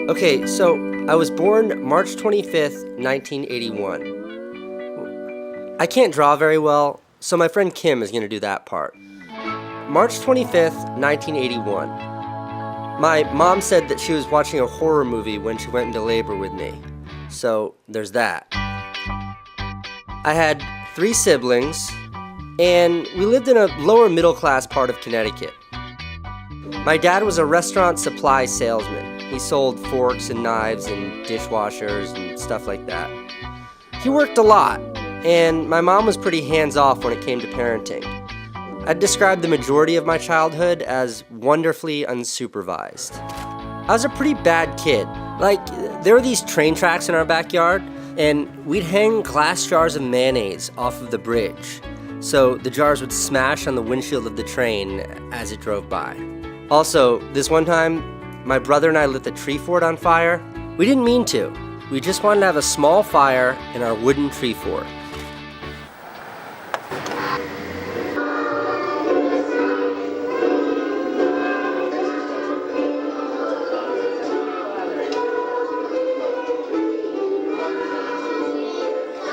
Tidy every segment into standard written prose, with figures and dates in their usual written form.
Okay, so I was born March 25th, 1981. I can't draw very well, so my friend Kim is going to do that part. March 25th, 1981. My mom said that she was watching a horror movie when she went into labor with me. So there's that. I had 3 siblings, and we lived in a lower middle class part of Connecticut. My dad was a restaurant supply salesman. He sold forks and knives and dishwashers and stuff like that. He worked a lot, and my mom was pretty hands-off when it came to parenting. I'd describe the majority of my childhood as wonderfully unsupervised. I was a pretty bad kid. Like, there were these train tracks in our backyard, and we'd hang glass jars of mayonnaise off of the bridge, so the jars would smash on the windshield of the train as it drove by. Also, this one time, my brother and I lit the tree fort on fire. We didn't mean to. We just wanted to have a small fire in our wooden tree fort.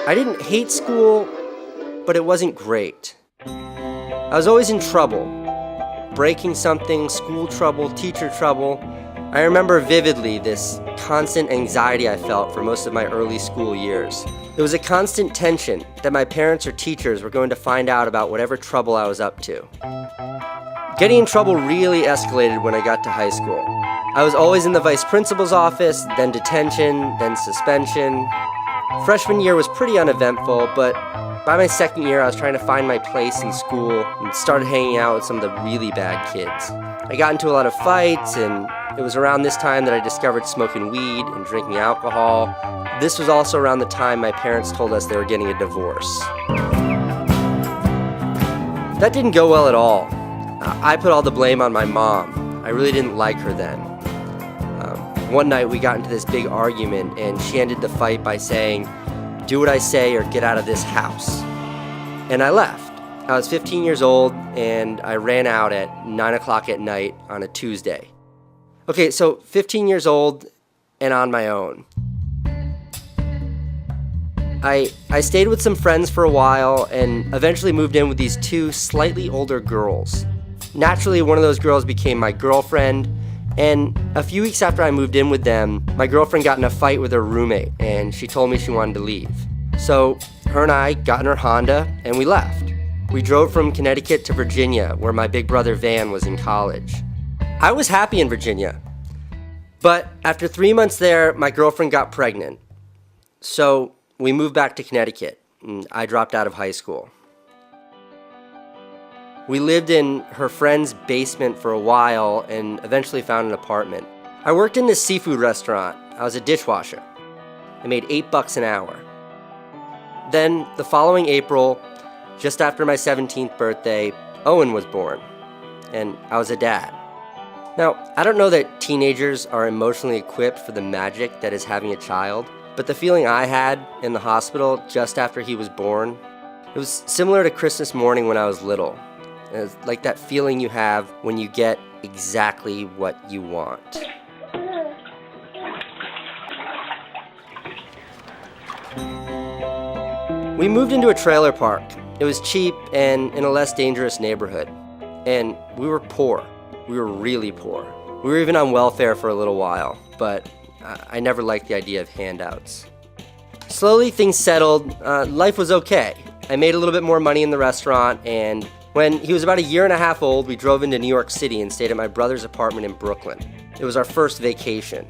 I didn't hate school, but it wasn't great. I was always in trouble. Breaking something, school trouble, teacher trouble. I remember vividly this constant anxiety I felt for most of my early school years. There was a constant tension that my parents or teachers were going to find out about whatever trouble I was up to. Getting in trouble really escalated when I got to high school. I was always in the vice principal's office, then detention, then suspension. Freshman year was pretty uneventful, but by my second year I was trying to find my place in school and started hanging out with some of the really bad kids. I got into a lot of fights, and it was around this time that I discovered smoking weed and drinking alcohol. This was also around the time my parents told us they were getting a divorce. That didn't go well at all. I put all the blame on my mom. I really didn't like her then. One night we got into this big argument, and she ended the fight by saying, "Do what I say or get out of this house." And I left. I was 15 years old, and I ran out at 9 o'clock at night on a Tuesday. Okay, so 15 years old and on my own. I stayed with some friends for a while and eventually moved in with these 2 slightly older girls. Naturally, one of those girls became my girlfriend, and a few weeks after I moved in with them, my girlfriend got in a fight with her roommate, and she told me she wanted to leave. So her and I got in her Honda, and we left. We drove from Connecticut to Virginia, where my big brother Van was in college. I was happy in Virginia, but after 3 months there, my girlfriend got pregnant. So we moved back to Connecticut, and I dropped out of high school. We lived in her friend's basement for a while and eventually found an apartment. I worked in this seafood restaurant. I was a dishwasher. I made $8 an hour. Then, the following April, just after my 17th birthday, Owen was born, and I was a dad. Now, I don't know that teenagers are emotionally equipped for the magic that is having a child, but the feeling I had in the hospital just after he was born, it was similar to Christmas morning when I was little. It was like that feeling you have when you get exactly what you want. We moved into a trailer park. It was cheap and in a less dangerous neighborhood. And we were poor. We were really poor. We were even on welfare for a little while, but I never liked the idea of handouts. Slowly things settled. Life was okay. I made a little bit more money in the restaurant, and when he was about a year and a half old, we drove into New York City and stayed at my brother's apartment in Brooklyn. It was our first vacation.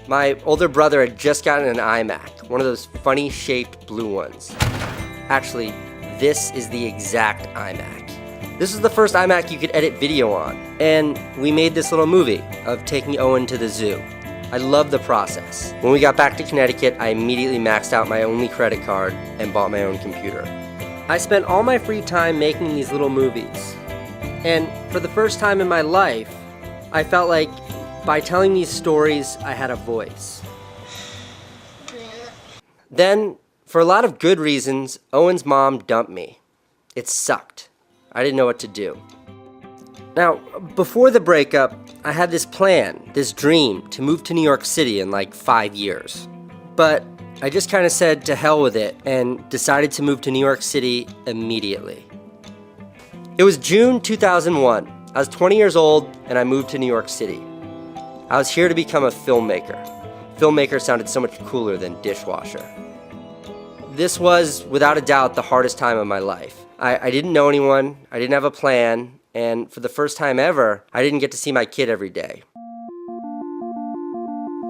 My older brother had just gotten an iMac, one of those funny-shaped blue ones. Actually, this is the exact iMac. This was the first iMac you could edit video on, and we made this little movie of taking Owen to the zoo. I loved the process. When we got back to Connecticut, I immediately maxed out my only credit card and bought my own computer. I spent all my free time making these little movies. And for the first time in my life, I felt like by telling these stories, I had a voice. Then, for a lot of good reasons, Owen's mom dumped me. It sucked. I didn't know what to do. Now, before the breakup, I had this plan, this dream, to move to New York City in like 5 years. But I just kind of said to hell with it and decided to move to New York City immediately. It was June 2001. I was 20 years old and I moved to New York City. I was here to become a filmmaker. Filmmaker sounded so much cooler than dishwasher. This was, without a doubt, the hardest time of my life. I didn't know anyone, I didn't have a plan, and for the first time ever, I didn't get to see my kid every day.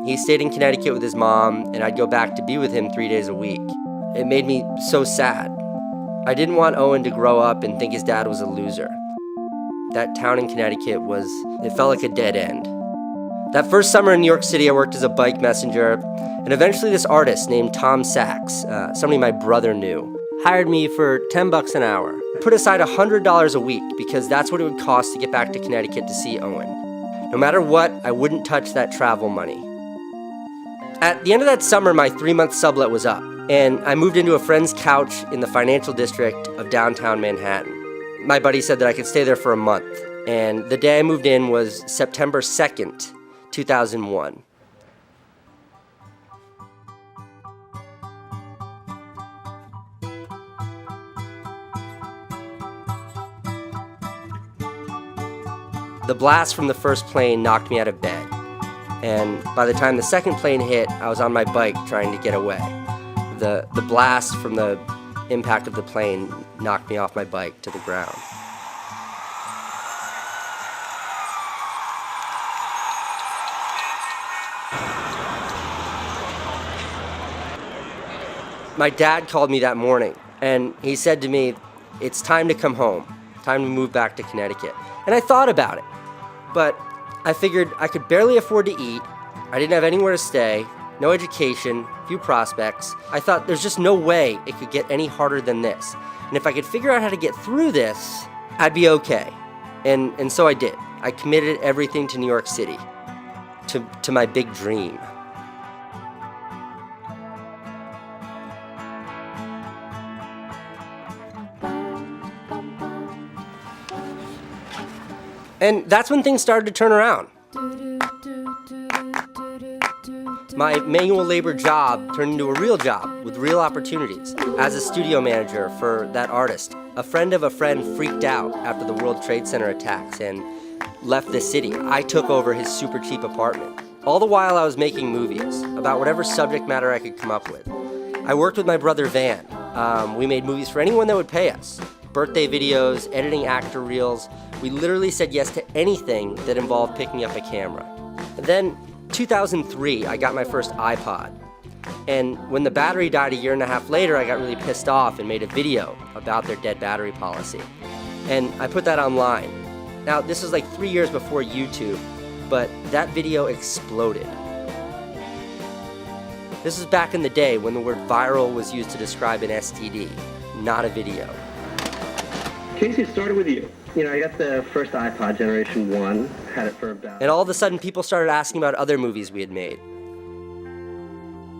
He stayed in Connecticut with his mom, and I'd go back to be with him 3 days a week. It made me so sad. I didn't want Owen to grow up and think his dad was a loser. That town in Connecticut it felt like a dead end. That first summer in New York City, I worked as a bike messenger, and eventually this artist named Tom Sachs, somebody my brother knew, hired me for $10 an hour. Put aside $100 a week because that's what it would cost to get back to Connecticut to see Owen. No matter what, I wouldn't touch that travel money. At the end of that summer, my 3-month sublet was up, and I moved into a friend's couch in the financial district of downtown Manhattan. My buddy said that I could stay there for a month, and the day I moved in was September 2nd, 2001. The blast from the first plane knocked me out of bed, and by the time the second plane hit, I was on my bike trying to get away. The blast from the impact of the plane knocked me off my bike to the ground. My dad called me that morning, and he said to me, "It's time to come home, time to move back to Connecticut." And I thought about it, but I figured I could barely afford to eat, I didn't have anywhere to stay, no education, few prospects. I thought there's just no way it could get any harder than this. And if I could figure out how to get through this, I'd be okay. And so I did. I committed everything to New York City, to my big dream. And that's when things started to turn around. My manual labor job turned into a real job with real opportunities. As a studio manager for that artist, a friend of a friend freaked out after the World Trade Center attacks and left the city. I took over his super cheap apartment. All the while I was making movies about whatever subject matter I could come up with. I worked with my brother Van. We made movies for anyone that would pay us. Birthday videos, editing actor reels. We literally said yes to anything that involved picking up a camera. And then 2003, I got my first iPod. And when the battery died a year and a half later, I got really pissed off and made a video about their dead battery policy. And I put that online. Now, this was like 3 years before YouTube, but that video exploded. This was back in the day when the word viral was used to describe an STD, not a video. Casey, it started with you. I got the first iPod, Generation 1, had it for about... And all of a sudden, people started asking about other movies we had made.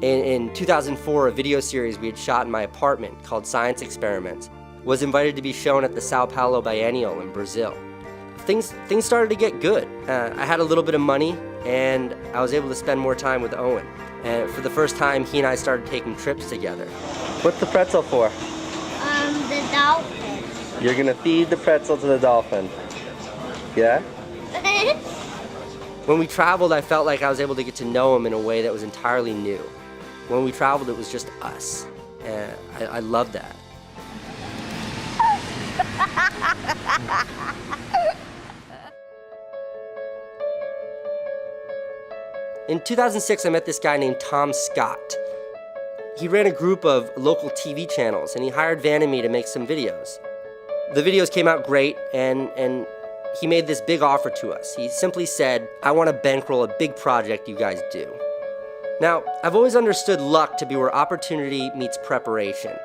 In 2004, a video series we had shot in my apartment called Science Experiments was invited to be shown at the Sao Paulo Biennial in Brazil. Things started to get good. I had a little bit of money, and I was able to spend more time with Owen. And for the first time, he and I started taking trips together. What's the pretzel for? The dolphin. You're gonna feed the pretzel to the dolphin. Yeah? When we traveled, I felt like I was able to get to know him in a way that was entirely new. When we traveled, it was just us. And I loved that. In 2006, I met this guy named Tom Scott. He ran a group of local TV channels, and he hired Van and me to make some videos. The videos came out great, and he made this big offer to us. He simply said, "I want to bankroll a big project you guys do." Now, I've always understood luck to be where opportunity meets preparation.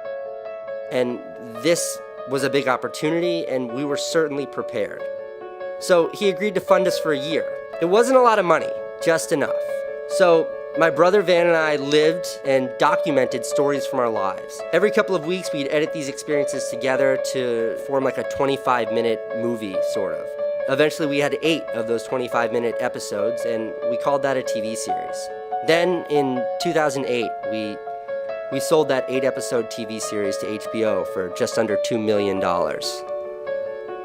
And this was a big opportunity, and we were certainly prepared. So he agreed to fund us for a year. It wasn't a lot of money, just enough. So my brother Van and I lived and documented stories from our lives. Every couple of weeks, we'd edit these experiences together to form like a 25-minute movie, sort of. eventually we had 8 of those 25-minute episodes, and we called that a TV series. Then in 2008, we sold that 8-episode TV series to HBO for just under $2 million.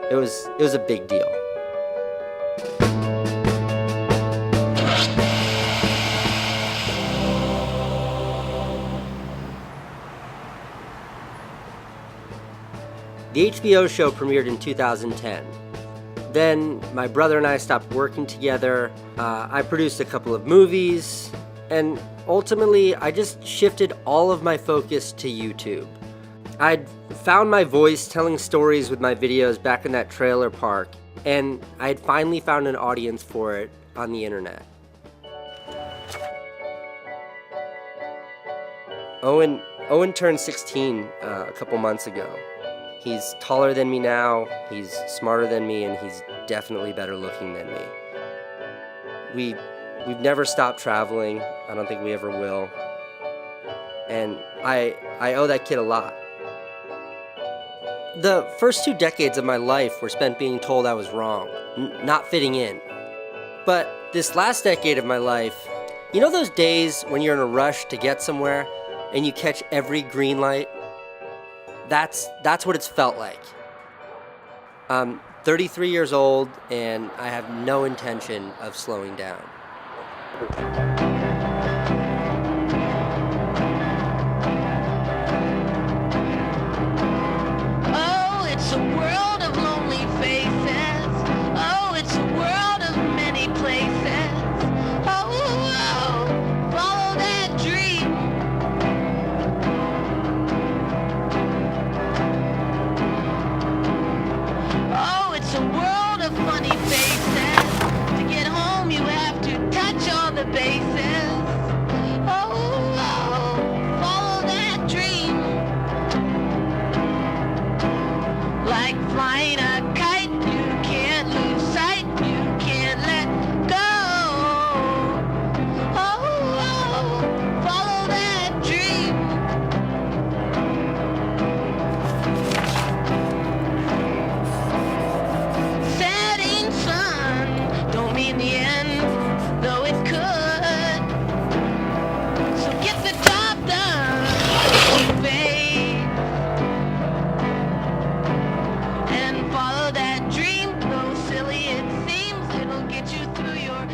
It was a big deal. The HBO show premiered in 2010. Then my brother and I stopped working together. I produced a couple of movies, and ultimately I just shifted all of my focus to YouTube. I'd found my voice telling stories with my videos back in that trailer park, and I had finally found an audience for it on the internet. Owen turned 16 a couple months ago. He's taller than me now, he's smarter than me, and he's definitely better looking than me. We've never stopped traveling. I don't think we ever will. And I owe that kid a lot. The first 2 decades of my life were spent being told I was wrong, not fitting in. But this last decade of my life, you know those days when you're in a rush to get somewhere and you catch every green light? That's what it's felt like. I'm 33 years old, and I have no intention of slowing down. Oh, it's a world of lonely faces. Oh, it's a world of many places. Oh, oh, follow that dream. Oh, it's a world of funny faces. To get home, you have to touch all the bases. Oh, oh, follow that dream. Like flying a kite, you can't lose sight, you can't let go. Oh, oh, follow that dream. Setting sun don't mean the end, though it could. So get the job done, babe, and follow that dream. Though silly it seems, it'll get you through your